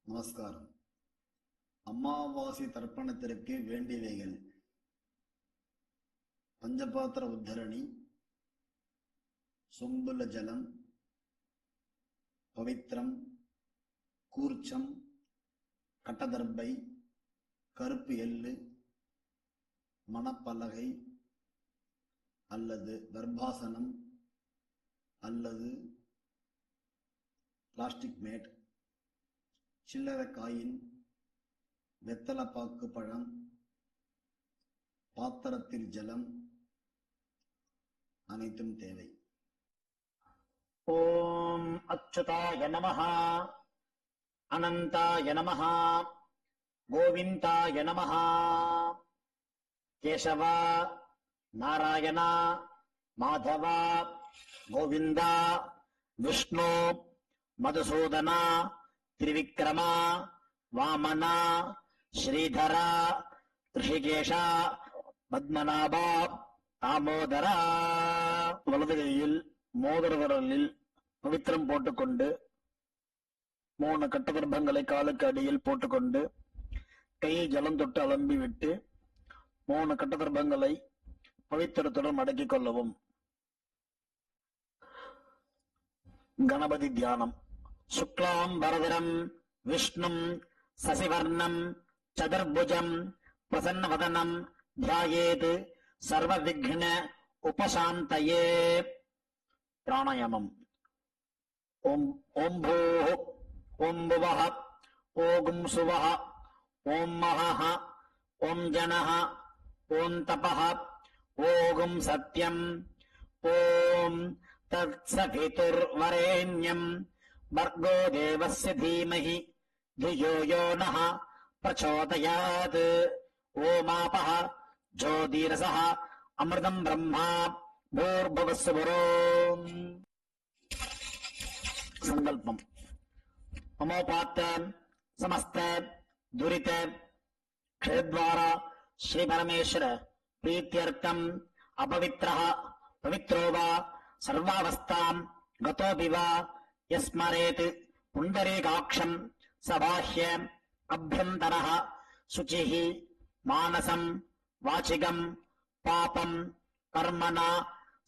நமஸ்காரம். அமாவாசை தர்ப்பணத்திற்கு வேண்டியவைகள்: பஞ்சபாத்திர உத்தரணி, சொம்புல ஜலம், பவித்திரம், கூர்ச்சம், கட்டதர்பை, கருப்பு எள்ளு, மணப்பலகை அல்லது தர்பாசனம் அல்லது பிளாஸ்டிக் மேட், சில்லறை காயின், வெத்தலைப்பாக்கு பழம், பாத்திரத்தில் ஜலம் அனைத்தும் தேவை. ஓம் அச்சுதாய நமஹ, அனந்தாய நமஹ, கோவிந்தாய நமஹ. கேசவ, நாராயண, மாதவ, கோவிந்த, விஷ்ணு, மதுசூதன, திரிவிக்ரம, வாமன, ஸ்ரீதர, ரிஷிகேஷ, பத்மநாப, தாமோதர. வலது கையில் மோதிர விரலில் பவித்திரம் போட்டுக்கொண்டு 3 கட்டகர்ப்பங்களை காலுக்கு அடியில் போட்டுக்கொண்டு கையில் ஜலம் தொட்டு அலம்பி விட்டு 3 கட்டகர்ப்பங்களை பவித்திரத்துடன் அடக்கிக் கொள்ளவும். கணபதி தியானம். சுக்லாம் வரதரம் விஷ்ணும் சசிவர்ணம் சதுர்புஜம் பிரசன்னவதனம் தியாயேத் சர்வ விக்ன உபசாந்தயே. பிராணாயாமம். ஓம் ஓம் பூஹ, ஓம் புவஹ, ஓம் சுவஹ, ஓம் மஹஹ, ஓம் ஜனஹ, ஓம் தபஹ, ஓம் சத்யம், ஓம் தத்சவிதுர்வரேண்யம் भर्गो देवस्य धीमहि धियो यो नः प्रचोदयात्. ओमापः ज्योतिरसः अमृतम् ब्रह्मा भूर्भुवस्सुवरो. संकल्पम्. ममोपात्त समस्त दुरित क्षयद्वारा श्री परमेश्वर प्रीत्यर्थम् अपवित्रः पवित्रो वा सर्वावस्थाम् गतोऽपि वा यस्मरेत् पुण्डरीकाक्षम् सबाह्य अभ्यन्तरः शुचिः मानसम् वाचिकम् पापम् कर्मणा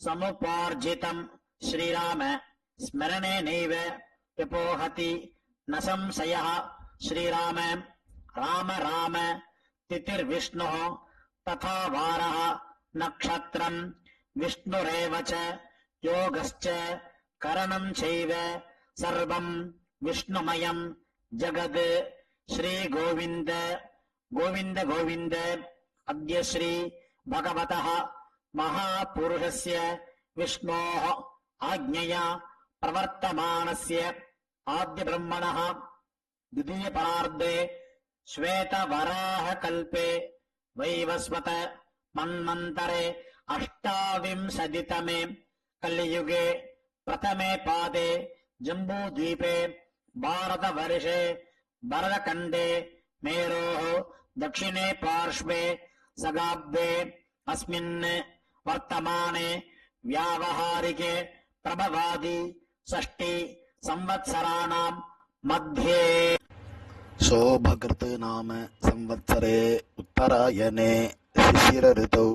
समुपार्जितम् श्रीराम स्मरणेनैव व्यपोहति न संशयः. श्रीराम राम राम तिथिर्विष्णुः तथा वारः नक्षत्रम् विष्णुरेव च योगश्च करणम् चैव सर्वम् विष्णुमयम् जगत्. श्री गोविन्द गोविन्द गोविन्द. अद्य श्री भगवतः महापुरुषस्य विष्णोः आज्ञया प्रवर्तमानस्य आद्यब्रह्मणः द्वितीयपरार्धे श्वेतवराहकल्पे वैवस्वत मन्वन्तरे 28तमे कलियुगे प्रथमे पादे जम्बूद्वीपे भारतवर्षे भरतखण्डे मेरोः दक्षिणे पार्श्वे सगाब्दे अस्मिन् वर्तमाने व्यावहारिके प्रभवादि 6 संवत्सराणां मध्ये शोभकृत नाम संवत्सरे उत्तरायणे शिशिर ऋतौ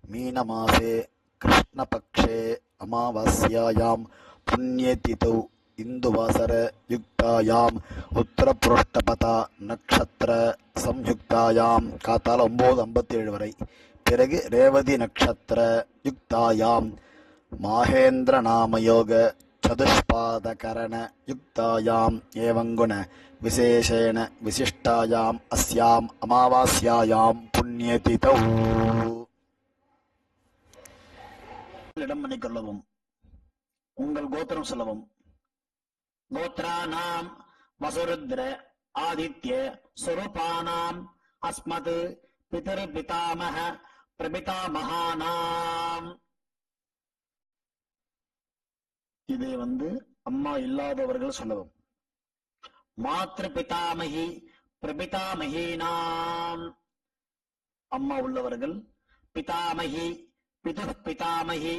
मीनमासे कृष्णपक्षे अमावास्यायां पुण्यतिथौ इंदुवासर युक्तायां उत्तरपुरुष्टपता नक्षत्र संयुक्तायां காத்தால 9:57 வரை. பிறகு ரேவதி நட்சத்திர யுக்தாயாம் மாஹேந்திர நாமயோக சதுஷ்பாதகரண யுக்தாயாம் ஏவங்குண விசேஷேண விசிஷ்டாயாம் அஸ்யாம் அமாவாஸ்யாயாம் புண்ணியதிதௌ. இடம் பண்ணிக்கொள்ளவும். உங்கள் கோத்திரம் சொல்லவும். கோத்ரானாம் வசுருத்ர ஆதித்ய ஸ்வரூபானாம் அஸ்மத் பிதர் பிதாமஹ பிரபிதாமஹானாம். இதை அம்மா இல்லாதவர்கள் சொல்லவும். மாத்ரு பிதாமகி பிரபிதாமஹீனாம். அம்மா உள்ளவர்கள் பிதாமகி பிதுः பிதாமகி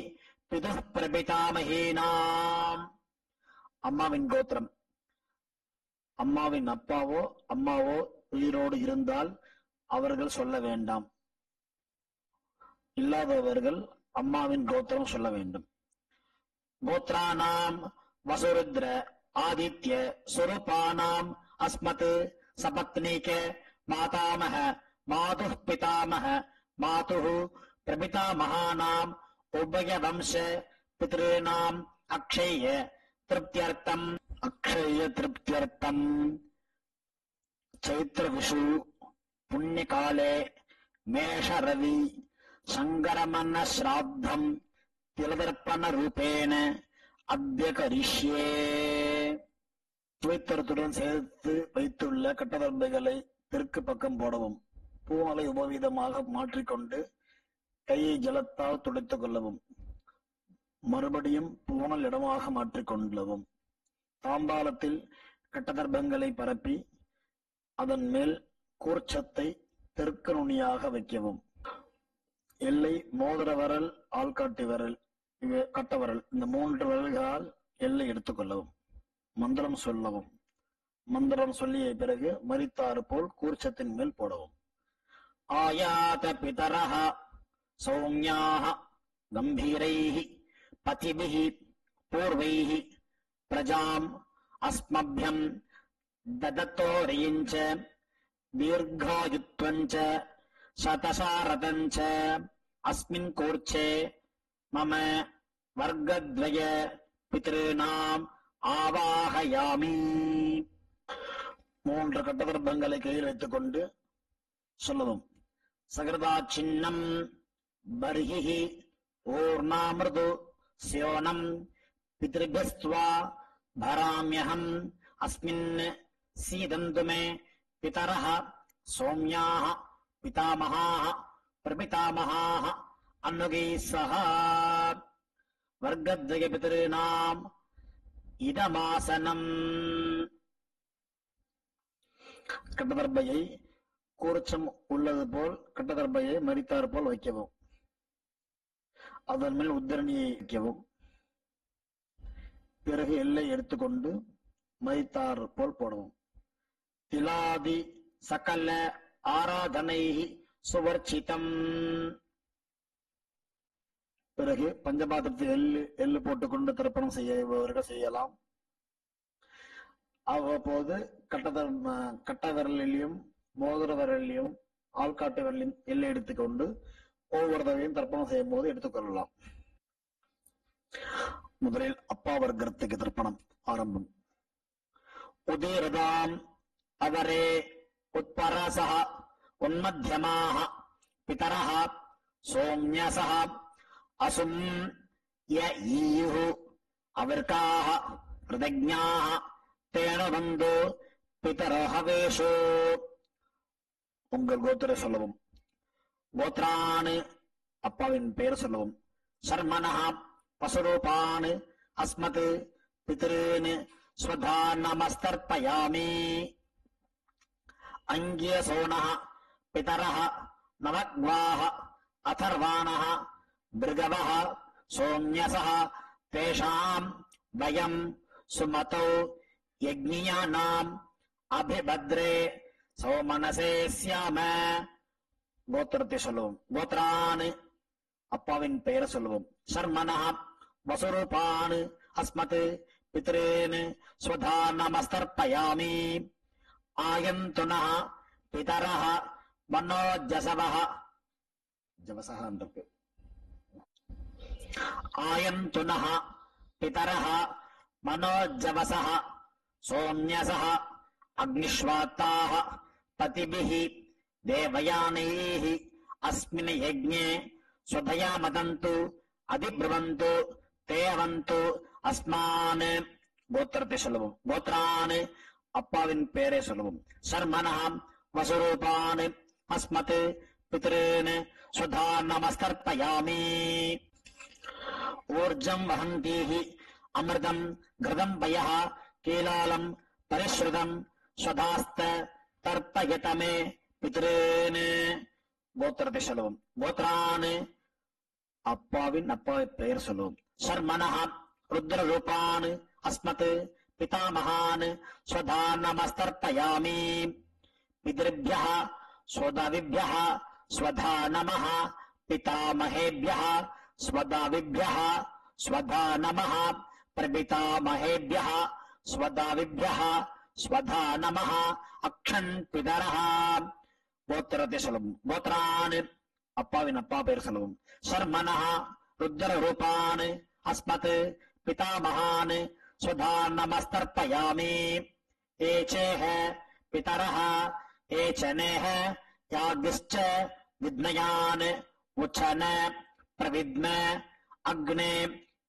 பிதுः பிரபிதாமஹீனாம். அம்மாவின் கோத்திரம். அம்மாவின் அப்பாவோ அம்மாவோ உயிரோடு இருந்தால் அவர்கள் சொல்ல வேண்டாம். இல்லாதவர்கள் அம்மாவின் கோத்திரம் சொல்ல வேண்டும். கோத்ரானாம் வசுருத்ர ஆதித்ய சுரூபானாம் அஸ்மத் சபத்னீக மாதாமஹ மாதுः பிதாமஹ மாதுः பிரபிதாமகானாம் உபய வம்ச பித்ருணாம் அக்ஷய திருப்தியர்த்தம் चैत्र विषु पुण्यकाले मेष रवि संगरमन श्राद्धम तिलदर्पण रूपेण अद्य करिष्ये. துவைத்தரத்துடன் சேர்த்து வைத்துள்ள கட்டதர்பைகளை தெற்கு பக்கம் போடவும். பூமலை உபவீதமாக மாற்றிக்கொண்டு கையை ஜலத்தால் துடைத்துக் கொள்ளவும். மறுபடியும் பூனல் இடமாக மாற்றிக்கொள்ளவும். தாம்பாலத்தில் கட்டதர்பங்களை பரப்பி அதன் மேல் கூர்ச்சத்தை தெற்கு நுனியாக வைக்கவும். எல்லை மோதிர விரல், ஆள்காட்டி விரல், கட்டவரல், இந்த 3 விரல்களால் எல்லை எடுத்துக்கொள்ளவும். மந்திரம் சொல்லவும். மந்திரம் சொல்லிய பிறகு மரித்தாறு போல் கூர்ச்சத்தின் மேல் போடவும். ஆயாத பிதரஹ சௌம்யாஹ கம்பீரைஹி பதிபிஹி பூர்வைஹி பிரஜாம் அஸ்மப்யம் ददतोरियञ्च दीर्घायुत्वञ्च शतशारदञ्च अस्मिन् कूर्चे मम वर्गद्वय पितॄणाम् ஆவாஹயாமி. 3 கட்டதர்பங்களை கையில் வைத்துக் கொண்டு சொல்லவும். சகிருதா சின்னம் பர்ஹிஹி ஊர்ணாமிருது ஸ்யோனம் பித்ருபிஸ்த்வா பராம்யஹம் अस्मिन् सीदन्तु मे पितरः सौम्याः पितामहाः प्रपितामहाः अन्नुगैः सह वर्गद्वय पितॄणाम् இதமாசனம். கட்டதர்பையை கூர்ச்சம் உள்ளது போல் கட்டதர்பையை மரித்தார் போல் வைக்கவும். அதன் மேல் உத்தரணியை வைக்கவும். பிறகு எல்லை எடுத்துக்கொண்டு மரித்தார் போல் போடவும். திலாதி சகல ஆராதனை சுவர்ச்சிதம். பிறகு பஞ்சபாத்திரத்தில் எள்ளு போட்டுக்கொண்டு தர்ப்பணம் செய்யவர்கள் செய்யலாம். அவ்வப்போது கட்ட விரலிலையும் மோதிர விரலிலையும் ஆள்காட்டு விரலையும் எள்ளை எடுத்துக்கொண்டு ஒவ்வொரு தடவையும் தர்ப்பணம் செய்யும் போது எடுத்துக்கொள்ளலாம். முதலில் அப்பா வர்க்கத்துக்கு தர்ப்பணம் ஆரம்பம். உதீரதாம் அவரே உத்பரசஹ உன்மத்யமாஹ பிதரஹ சோம்யசஹ அசும் யஈயுஹு அவர்காஹ கிருதஜ்ஞாஹ தேன பந்து பிதரஹவேஷு. உங்கள் கோத்திரை சொல்லவும். கோத்ரான் அப்பாவின் பெயர் சொல்லவும். சர்மனஹ பசுரூபான் அஸ்மத் பித்ருன் ஸ்வதானமஸ்தர்ப்பயாமி. அங்கியசோனஹ பிதரஹ நவக்வாஹ அதர்வாணஹ பிருகவஹ சோம்யசஹ தேஷாம் வயம் சுமதௌ யஜ்ஞியானாம் அபிபத்ரே சோமனசே ஸ்யாம. கோத்திரத்தை சொல்லுவோம். கோத்ரான் அப்பாவின் பெயர் சொல்லுவோம். சர்மனஹ வசுரூபான் அஸ்மத் பித்ரேன் ஸ்வதானமஸ்தர்ப்பயாமி. ஆயந்துனஹ பிதரஹ மனோஜசவஹ ஜவசஹ என்றது. ஆயந்துனஹ பிதரஹ மனோஜவசஹ சோம்யசஹ அக்னிஷ்வாத்தாஹ பதிபிஹி தேவயானைஹி அஸ்மின் யஜ்ஞே ஸ்வதயா மதந்து அதிப்ருவந்து தேவந்து அஸ்மான். கோத்திரத்தை சொல்லவும். கோத்ரான் அப்பாவின் பெயரை சொல்லவும். சர்மனஹ வசுரூபான் அஸ்மத் பித்ருன் ஸ்வதானமஸ்தர்ப்பயாமி. ஊர்ஜம் வஹந்தீஹி அமிர்தம் கிருதம் பயஹ கீலாலம் பரிஸ்ருதம் ஸ்வதாஸ்த தர்ப்பயதமே பித்ருன். கோத்திரத்தை சொல்லவும். கோத்ரான் அப்பாவின் பெயர் சொல்லுவோம். சர்மனஹ ருத்ரரூபான் அஸ்மத் पितामहान् स्वधा नमस्तर्पयामि पितृभ्यः स्वदाविभ्यः स्वधा नमः पितामहेभ्यः स्वदाविभ्यः स्वधा नमः प्रपितामहेभ्यः स्वदाविभ्यः स्वधा नमः अक्षन् पितरः गोत्रते सुलभम् गोत्रान् அப்பாவின் அப்பா பெயர் சொல்லவும் சர்மனः ருத்ர ரூபான் அஸ்மத் பிதாமகான் स्वधा नमस्तर्पयामि एचेह पितरः एचनेः याज्ञश्च विद्मयान् उच्छन प्रविद्म अग्ने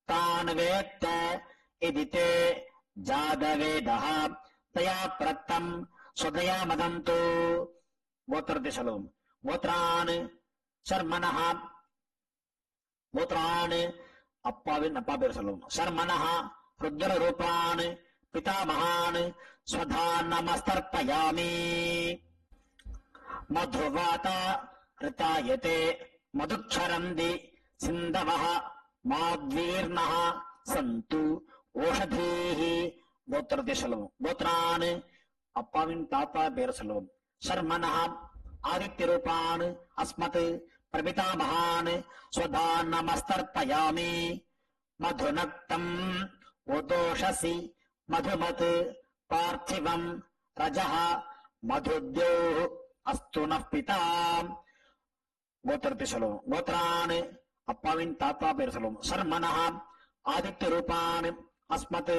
तान् वेत्त इति ते जातवेदः तया प्रत्तम् स्वदया मदन्तु गोत्रते சொல்லவும் गोत्रान् शर्मनः गोत्रान् அப்பாவின் அப்பா பேர் சொல்லவும் शर्मनः रुद्र रूपान् पितामहान् स्वधा नमस्तर्पयामि मधुवाता ऋतायते मधुक्षरन्ति सिन्धवः माद्वीर्णः सन्तु ओषधीः गोत्रते சொல்லவும் गोत्रान् அப்பாவின் தாத்தா பேர் சொல்லவும் शर्मनः आदित्य रूपान् अस्मत् प्रपितामहान् स्वधा नमस्तर्पयामि मधुनक्तम् उदोषसि मधुमत् पार्थिवम् रजः मधुद्योः अस्तु नः पिता गोत्रते சொல்லவும் गोत्रान् அப்பாவின் தாத்தா பேர் சொல்லவும் शर्मनः आदित्य रूपान् अस्मत्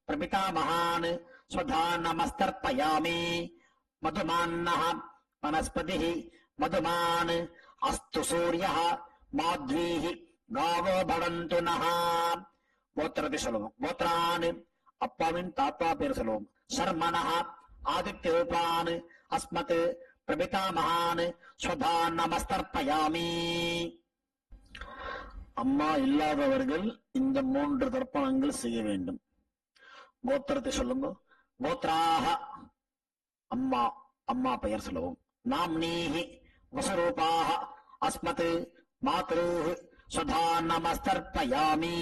प्रपितामहान् स्वधा नमस्तर्पयामि मधुमान्नः वनस्पतिः मधुमान् अस्तु सूर्यः माध्वीः गावो भवन्तु नः गोत्रते சொல்லவும் गोत्रान् அப்பாவின் தாத்தா பேர் சொல்லவும் शर्मनः आदित्य रूपान् अस्मत् प्रपितामहान् स्वधा नमस्तर्पयामि அம்மா இல்லாதவர்கள் இந்த 3 தர்ப்பணங்கள் செய்ய வேண்டும். கோத்திரத்தை சொல்லுங்க. கோத்ராஹ அம்மா அம்மா பெயர் சொல்லவும் நாம்னீஹி வசரூபாஹ அஸ்மத் மாத்ருஹ் स्वधा नमस्तर्पयामि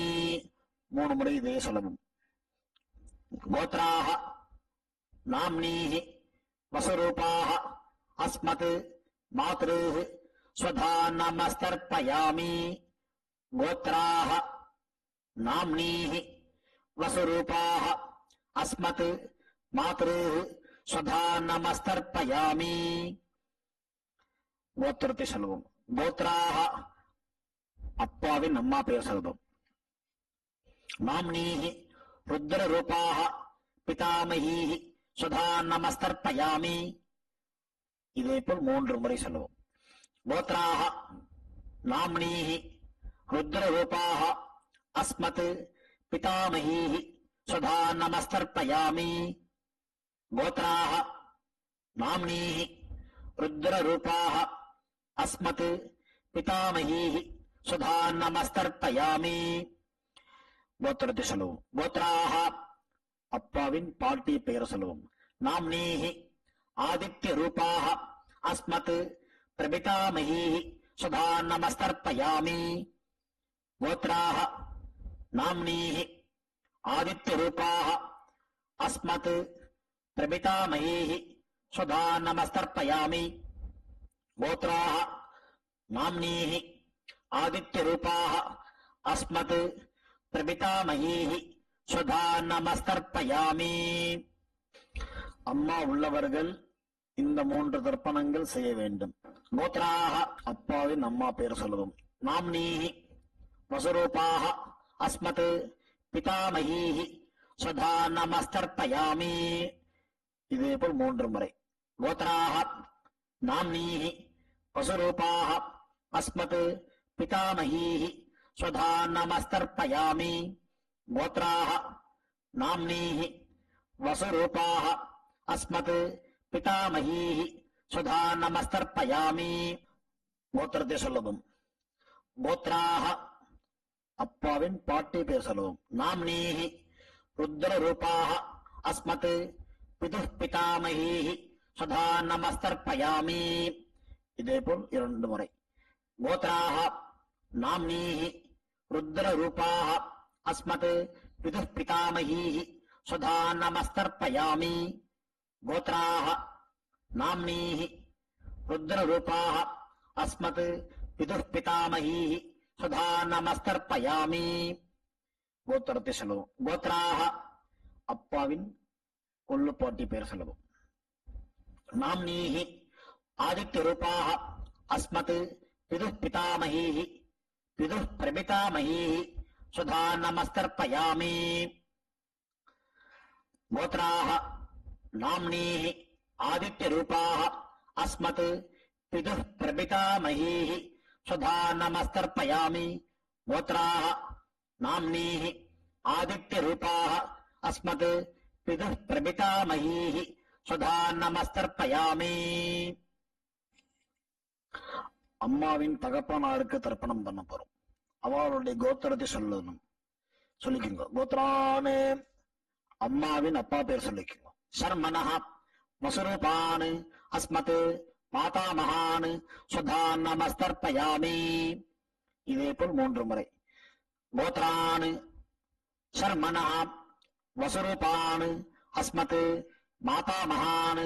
3 முறை இதே சொல்லவும் गोत्राः नाम्नीः वसुरूपाः अस्मत् मातृः स्वधा नमस्तर्पयामि गोत्राः नाम्नीः वसुरूपाः अस्मत् मातृः स्वधा नमस्तर्पयामि गोत्रते சொல்லவும் गोत्राः அப்பாவின் அம்மா பெயர் சொல்லவும் नाम्नीः रुद्र रूपाः पितामहीः स्वधा नमस्तर्पयामि இதேபோல் 3 முறை சொல்லவும் गोत्राः नाम्नीः रुद्र रूपाः अस्मत् पितामहीः स्वधा नमस्तर्पयामि गोत्राः नाम्नीः रुद्र रूपाः अस्मत् पितामहीः स्वधा नमस्तर्पयामि गोत्रते சொல்லவும் गोत्राः அப்பாவின் பாட்டி பெயர் சொல்லவும் नाम्नीः आदित्य रूपाः अस्मत् प्रपितामहीः स्वधा नमस्तर्पयामि गोत्राः नाम्नीः आदित्य रूपाः अस्मत् प्रपितामहीः स्वधा नमस्तर्पयामि गोत्राः नाम्नीः आदित्य रूपाः अस्मत् प्रपितामहीः स्वधा नमस्तर्पयामि அம்மா உள்ளவர்கள் இந்த 3 தர்ப்பணங்கள் செய்ய வேண்டும். கோத்ராஹ அப்பாவின் அம்மா பெயர் சொல்லவும் நாம்னீஹ வசுரூபாஹ அஸ்மத் பிதாமஹீஹ स्वधा नमस्तर्पयामि இதேபோல் 3 முறை கோத்ராஹ நாம்னீஹ வசுரூபாஹ அஸ்மத் பிதாமஹீஹ स्वधा नमस्तर्पयामि गोत्राः नाम्नीः वसुरूपाः अस्मत् पितामहीः स्वधा नमस्तर्पयामि गोत्रते சொல்லவும் गोत्राः அப்பாவின் பாட்டி பெயர் சொல்லவும் नाम्नीः रुद्र रूपाः अस्मत् पितुः पितामहीः स्वधा नमस्तर्पयामि இதேபோல் 2 முறை गोत्राः नाम्नीः रुद्र रूपाः अस्मत् पितुः पितामहीः स्वधा नमस्तर्पयामि। गोत्राः नाम्नीः रुद्ररूपाः अस्मत् पितुः पितामहीः स्वधा नमस्तर्पयामि। गोत्रத்தை சொல்லுவோம். கோத்ராக அப்பாவின் கொள்ளுப்பாட்டி பெயர் சொல்லுவோம். நாம்னீஹி ஆதித்ய ரூபாக அஸ்மத் பிதுः பிதாமஹீஹி பிதுः பிரபிதாமஹீஹி சுதா நமஸ்தர்ப்பயாமி. கோத்ராக நாம்னீஹி ஆதித்ய ரூபாக அஸ்மத் பிதுः பிரபிதாமஹீஹி சுதா நமஸ்தர்ப்பயாமி. கோத்ராக நாம்னீஹி ஆதித்ய ரூபாக அஸ்மத் பிதுः பிரபிதாமஹீஹி சுதா நமஸ்தர்ப்பயாமி. அம்மாவின் தகப்பனாருக்கு தர்ப்பணம் பண்ண போறோம். அவளுடைய கோத்திரத்தை சொல்லணும். சொல்லிக்கோங்க. கோத்ரானே அம்மாவின் அப்பா பேர் சொல்லிக்கோங்க. சர்மனஹ வசுரூபான் அஸ்மத் மாதாமகான் சுதா நமஸ்தர்ப்பயாமி. இதே போல் 3 முறை. கோத்ரான் சர்மனஹ வசுரூபான் அஸ்மத் மாதாமகான்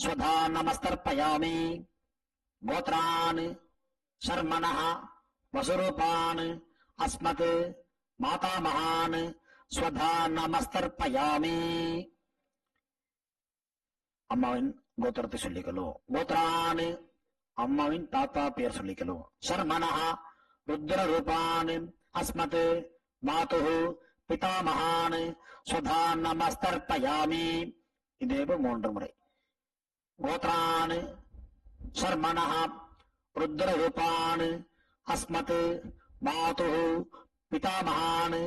ஸ்வதா நமஸ்தர்ப்பயாமி. கோத்ரான் சர்மனஹ வசுரூபான் அஸ்மத் மாதாமகான் ஸ்வதா நமஸ்தர்ப்பயாமி. அம்மாவின் கோத்திரத்தை சொல்லிக்கணும். கோத்ரான் அம்மாவின் தாத்தா பெயர் சொல்லிக்கணும். சர்மனஹ ருத்ர ரூபான் அஸ்மத் மாதுः பிதாமகான் ஸ்வதா நமஸ்தர்ப்பயாமி. இதேபோல் 3 முறை. கோத்ரான் சர்மனஹ ருத்ர ரூபான் அஸ்மத் மாதுः பிதாமகான்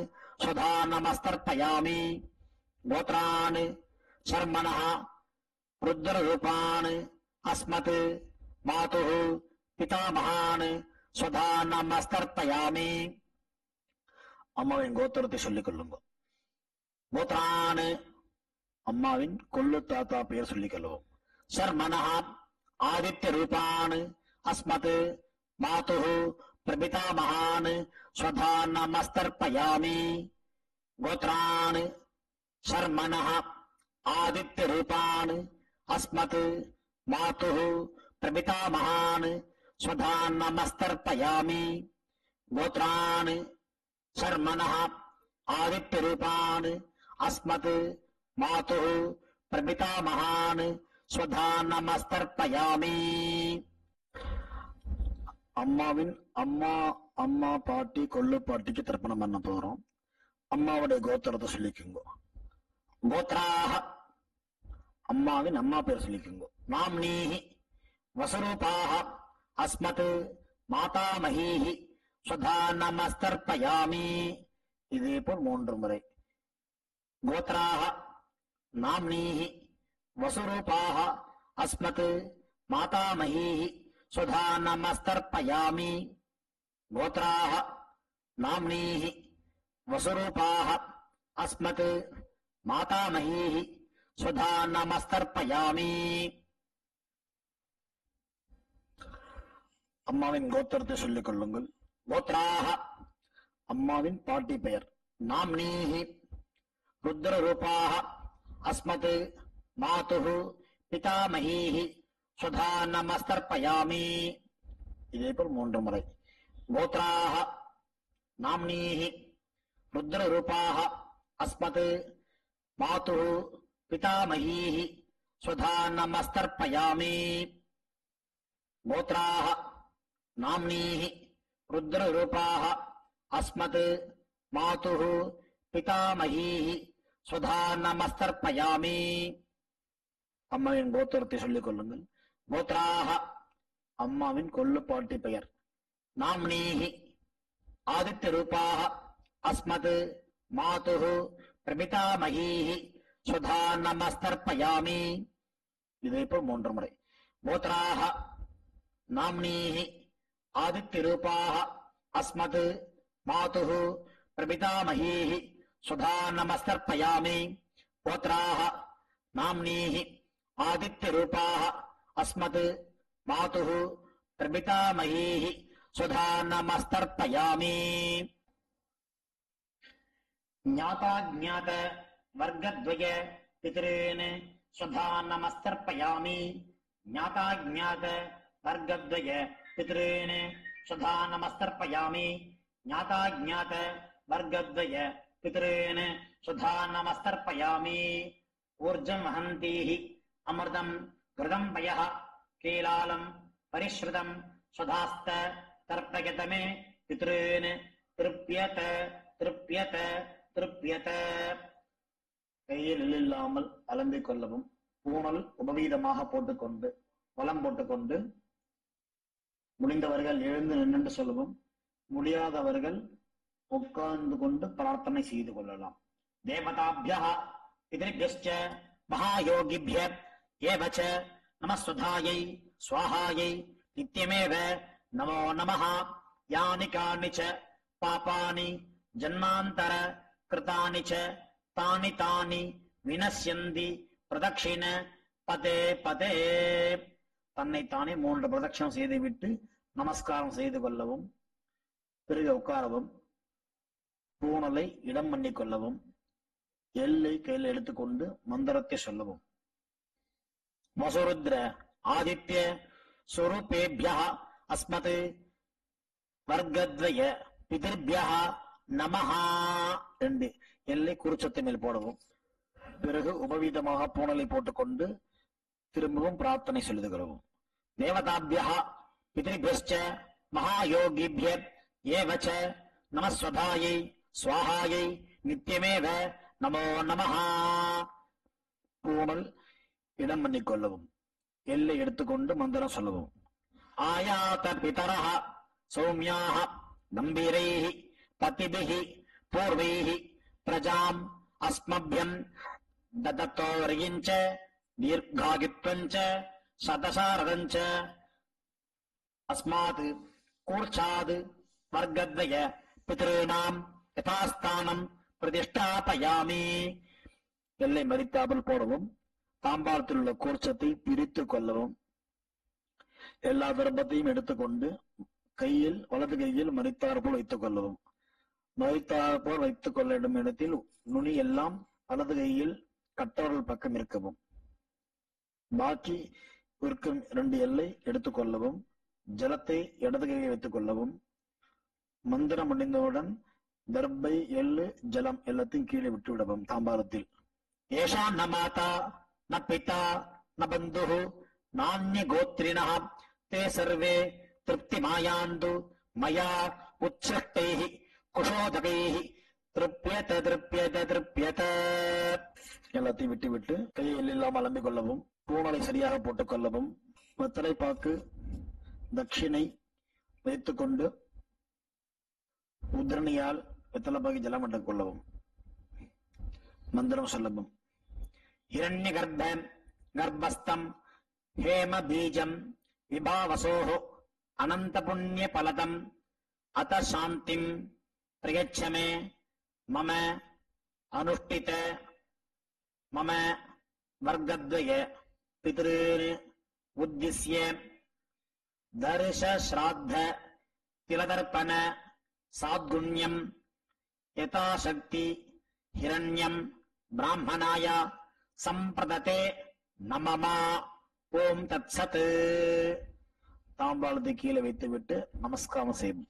ஸ்வதா நமஸ்தர்ப்பயாமி. கோத்ரான் சர்மனஹ ருத்ர ரூபான் அஸ்மத் மாதுः பிதாமகான் ஸ்வதா நமஸ்தர்ப்பயாமி. அம்மாவின் கோத்திரத்தை சொல்லிக் கொள்ளுங்க. கோத்ரான் அம்மாவின் கொள்ளு தாத்தா பெயர் சொல்லிக்கொள்வோம். சர்மனஹ ஆதித்ய ரூபான் அஸ்மத் மாதுः பிரபிதாமகான் ஸ்வதா நமஸ்தர்ப்பயாமி. கோத்ரான் சர்மனஹ ஆதித்ய ரூபான் அஸ்மத் மாதுः பிரபிதாமகான் ஸ்வதா நமஸ்தர்ப்பயாமி. கோத்ரான் சர்மனஹ ஆதித்ய ரூபான் அஸ்மத் மாதுः பிரபிதாமகான் ஸ்வதா நமஸ்தர்ப்பயாமி. அம்மாவின் அம்மா பாட்டி கொள்ளு பாட்டிக்கு தர்ப்பணம் பண்ண போறோம். அம்மாவுடைய கோத்திரத்தை சொல்லிக்குங்க. கோத்ராக அம்மாவின் அம்மா பேர் சொல்லிக்குங்க. நாம்னீஹி வசுரூபாக அஸ்மத் மாதாமஹீஹி ஸ்வதா நமஸ்தர்ப்பயாமி. இதே போல் 3 முறை. கோத்ராக நாம்னீஹி வசுரூபாக அஸ்மத் மாதாமஹீஹி ஸ்வதா நமஸ்தர்ப்பயாமி. கோத்ராக நாம்னீஹி வசுரூபாக அஸ்மத் மாதாமஹீஹி ஸ்வதா நமஸ்தர்ப்பயாமி. அம்மாவின் கோத்திரத்தை சொல்லிக் கொள்ளுங்கள். கோத்ராக அம்மாவின் பாட்டி பெயர். நாம்னீஹி ருத்ர ரூபாக அஸ்மத் மாதுः பிதாமஹீஹி ஸ்வதா நமஸ்தர்ப்பயாமி. இதே போல் 3 முறை. கோத்ராக நாம்னீஹி ருத்ர ரூபாக அஸ்மத் மாதுः பிதாமஹீஹி ஸ்வதா நமஸ்தர்ப்பயாமி. கோத்ராக நாம்னீஹி ருத்ர ரூபாக அஸ்மத் மாதுः பிதாமஹீஹி ஸ்வதா நமஸ்தர்ப்பயாமி. அம்மாவின் கோத்திரத்தை சொல்லிக் கொள்ளுங்கள். கோத்ராக அம்மாவின் கொள்ளுப்பாட்டி பெயர். நாம்னீஹி ஆதித்ய ரூபாக அஸ்மத் மாதுः பிரபிதாமஹீஹி ஸ்வதா நமஸ்தர்ப்பயாமி. இதே போல் 3 முறை. கோத்ராக நாம்னீஹி ஆதித்ய ரூபாக அஸ்மத் மாதுः பிரபிதாமஹீஹி ஸ்வதா நமஸ்தர்ப்பயாமி. கோத்ராக நாம்னீஹி ஆதித்ய ரூபாக அஸ்மத் மாதுः பிரபிதாமஹீஹி ஸ்வதா நமஸ்தர்ப்பயாமி. ஞாதா ஞாத वर्गद्वय पितॄन् स्वधा नमस्तर्पयामि ज्ञाताज्ञात वर्गद्वय पितॄन् स्वधा नमस्तर्पयामि ज्ञाताज्ञात वर्गद्वय पितॄन् स्वधा नमस्तर्पयामि ऊर्जं वहन्तीः अमृतं घृतं पयः कीलालं परिश्रुतं स्वधास्त तर्पयत मे पितॄन् திருப்பியத திருப்பியத திருப்பியத. கையில் இல்லாமல் அலம்பிக் கொள்ளவும். பூணல் உபவீதமாக போட்டுக்கொண்டு வலம் போட்டுக்கொண்டு முடிந்தவர்கள் எழுந்து நின்று சொல்லவும், முடியாதவர்கள் உட்கார்ந்து கொண்டு பிரார்த்தனை செய்து கொள்ளலாம். தேவதாபியः பிதृभ्यश्च महायोगिभ्य एव च नमस्वधायै स्वाहायै नित्यमेव नमो नमः. यानि कानि च पापानि जन्मान्तर कृतानि च तानि तानि विनश्यन्ति प्रदक्षिण पदे पदे. தன்னைத்தானே 3 பிரதட்சணம் செய்துவிட்டு நமஸ்காரம் செய்து கொள்ளவும். பிறகு உட்காரவும். பூணலை இடம் பண்ணி கொள்ளவும். எல்லை கையில் எடுத்துக்கொண்டு மந்திரத்தை சொல்லவும். வசுருத்ர ஆதித்ய ஸ்வரூபேபியः அஸ்மத் வர்க்கத்வய பிதர்பியः நமஹ. 2 எல்லை குறிச்சத்தை மேல் போடவும். பிறகு உபவீதமாக பூணலை போட்டுக்கொண்டு திரும்பவும் பிரார்த்தனை சொல்லுகிறோம். தேவதாபியः பிதृभ्यश्च महायोगिभ्य एव च नमस्वधायै स्वाहायै नित्यमेव नमो नमः. பூணல் இடம் பண்ணிக் கொள்ளவும். எல்லை எடுத்துக்கொண்டு மந்திரம் சொல்லவும். ஆயாத பிதரः சௌமியாः கம்பீரைः பதிபிः பூர்வைः பிரஜாம் அஸ்மभ्यं ददतोर्यञ्च दीर्घायुत्वञ्च शतशारदञ्च अस्मात् कूर्चाद् वर्गद्वय पितॄणां यथास्थानं प्रतिष्ठापयामि. எல்லை மறித்தாமல் போடவும். தாம்பாளத்தில் உள்ள கூர்ச்சத்தை பிரித்து கொள்ளவும். எல்லா தர்ப்பத்தையும் எடுத்துக்கொண்டு கையில் வலது கையில் மறித்தார் போல் வைத்துக் கொள்ளவும். மறித்தார் போல் வைத்துக் கொள்ளும் இடத்தில் நுனி எல்லாம் வலது கையில் கட்டவர்கள் பக்கம் இருக்கவும். பாக்கி இருக்கும் 2 எல்லை எடுத்துக்கொள்ளவும். ஜலத்தை இடது கையில் வைத்துக் கொள்ளவும். மந்திரம் முடிந்தவுடன் தர்பை எள்ளு ஜலம் எல்லாத்தையும் கீழே விட்டு விடவும். தாம்பாளத்தில் ஏஷா ந மாதா ந பிதா ந பந்துः நான்ய கோத்ரிணः தே சர்வே திருப்திமாயாந்து மயா உத்ஸ்ருஷ்டைः குஷோதகைः திருப்யத திருப்யத திருப்யத. எல்லாத்தையும் விட்டு விட்டு கையில் இல்லாமல் அலம்பிக் கொள்ளவும். பூணலை சரியாக போட்டுக் கொள்ளவும். வெத்தலை பாக்கு தட்சிணை வைத்துக் கொண்டு உத்ரணியால் வெத்தலை பாக்கி ஜலம் விட்டுக் கொள்ளவும். மந்திரம் சொல்லவும். हिरण्य गर्भस्थं हेम बीजं विभावसोः अनंत पुण्य फलदम् अत शांतिं प्रयच्छ मे मम अनुष्ठित मम वर्गद्वय पितॄन् उद्दिश्य दर्श श्राद्ध तिलदर्पण साद्गुण्यं यथाशक्ति हिरण्यं ब्राह्मणाय संप्रदते நமமா. ஓம் தத்சத். தாம்பாளத்தை கீழே வைத்துவிட்டு நமஸ்காரம் செய்யும்.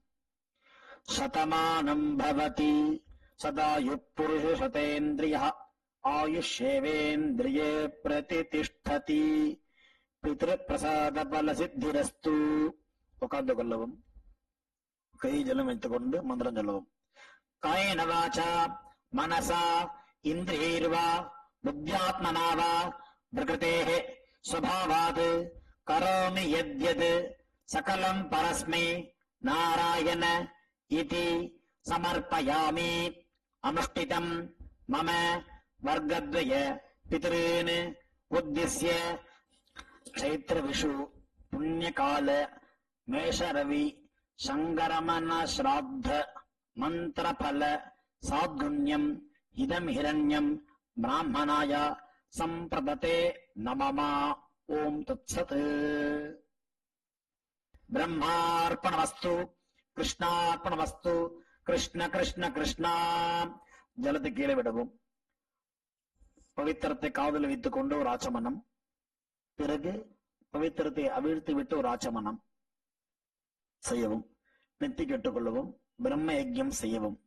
சதமானம் பவதி சதாயு புருஷ சதேந்திரியः ஆயுஷ்யேவேந்திரியே பிரதிதிஷ்டதி பித்ரு பிரசாத பல சித்திரஸ்து. உட்கார்ந்து கொள்ளவும். கை ஜலம் வைத்துக் கொண்டு மந்திரம் சொல்லவும். காயேன வாசா மனசா இந்திரியைர்வா புத்தியாத்மனா வா பிரகிருதேஹ ஸ்வபாவாத் கரோமி யத்யத் சகலம் பரஸ்மை நாராயண இதி சமர்ப்பயாமி. அனுஷ்டிதம் மம வர்க்கத்வய பிதॄன் உத்திஸ்ய சைத்ர விஷு புண்ணியகால மேஷரவி சங்கரமன ஸ்ராத்த மந்திரபல சாத்குண்யம் இதம் ஹிரண்யம் ब्राह्मणाय संप्रदते नमः. ओम तत्सत्. ब्रह्मार्पणमस्तु कृष्णार्पणमस्तु. कृष्ण कृष्ण कृष्ण. ஜலத்தை கீழே விடவும். பவித்திரத்தை காதில் வைத்துக் கொண்டு ஒரு ஆச்சமனம், பிறகு பவித்திரத்தை அவிழ்த்து விட்டு ஒரு ஆச்சமனம் செய்யவும், நெத்தி கெட்டுக்கொள்ளவும், பிரம்ம யஜ்யம் செய்யவும்.